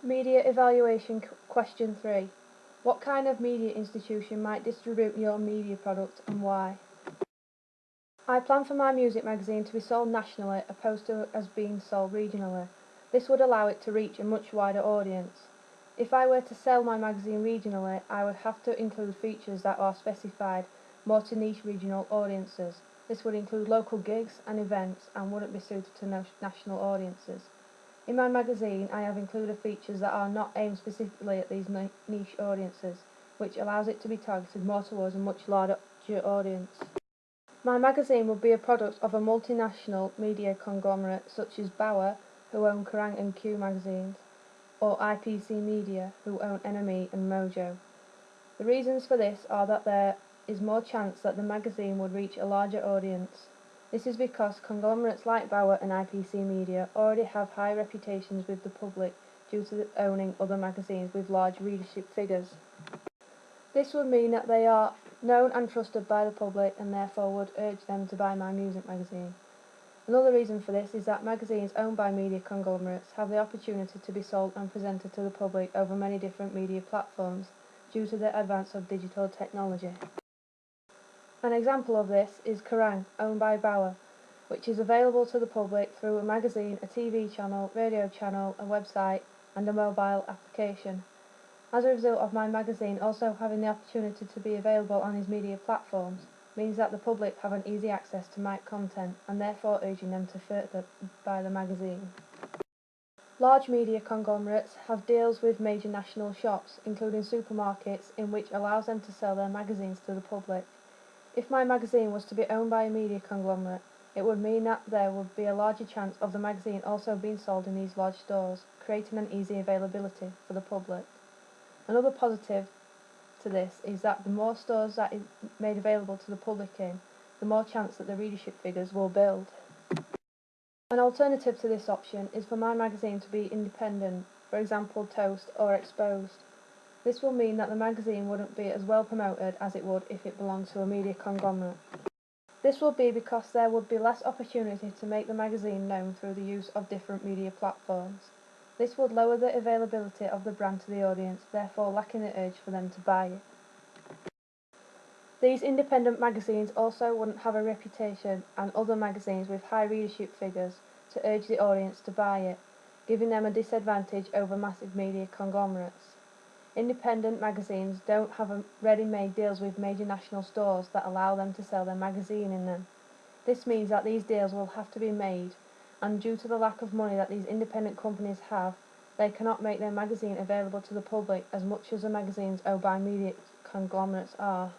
Media Evaluation Question 3. What kind of media institution might distribute your media product and why? I plan for my music magazine to be sold nationally opposed to as being sold regionally. This would allow it to reach a much wider audience. If I were to sell my magazine regionally, I would have to include features that are specified more to niche regional audiences. This would include local gigs and events and wouldn't be suited to national audiences. In my magazine, I have included features that are not aimed specifically at these niche audiences, which allows it to be targeted more towards a much larger audience. My magazine would be a product of a multinational media conglomerate such as Bauer, who own Kerrang and Q magazines, or IPC Media, who own NME and Mojo. The reasons for this are that there is more chance that the magazine would reach a larger audience. This is because conglomerates like Bauer and IPC Media already have high reputations with the public due to owning other magazines with large readership figures. This would mean that they are known and trusted by the public and therefore would urge them to buy my music magazine. Another reason for this is that magazines owned by media conglomerates have the opportunity to be sold and presented to the public over many different media platforms due to the advance of digital technology. An example of this is Kerrang, owned by Bauer, which is available to the public through a magazine, a TV channel, radio channel, a website, and a mobile application. As a result of my magazine also having the opportunity to be available on his media platforms, means that the public have an easy access to my content and therefore urging them to further buy the magazine. Large media conglomerates have deals with major national shops, including supermarkets, in which allows them to sell their magazines to the public. If my magazine was to be owned by a media conglomerate, it would mean that there would be a larger chance of the magazine also being sold in these large stores, creating an easy availability for the public. Another positive to this is that the more stores that is made available to the public in, the more chance that the readership figures will build. An alternative to this option is for my magazine to be independent, for example Toast or Exposed. This will mean that the magazine wouldn't be as well promoted as it would if it belonged to a media conglomerate. This will be because there would be less opportunity to make the magazine known through the use of different media platforms. This would lower the availability of the brand to the audience, therefore lacking the urge for them to buy it. These independent magazines also wouldn't have a reputation and other magazines with high readership figures to urge the audience to buy it, giving them a disadvantage over massive media conglomerates. Independent magazines don't have ready-made deals with major national stores that allow them to sell their magazine in them. This means that these deals will have to be made, and due to the lack of money that these independent companies have, they cannot make their magazine available to the public as much as the magazines owned by media conglomerates are.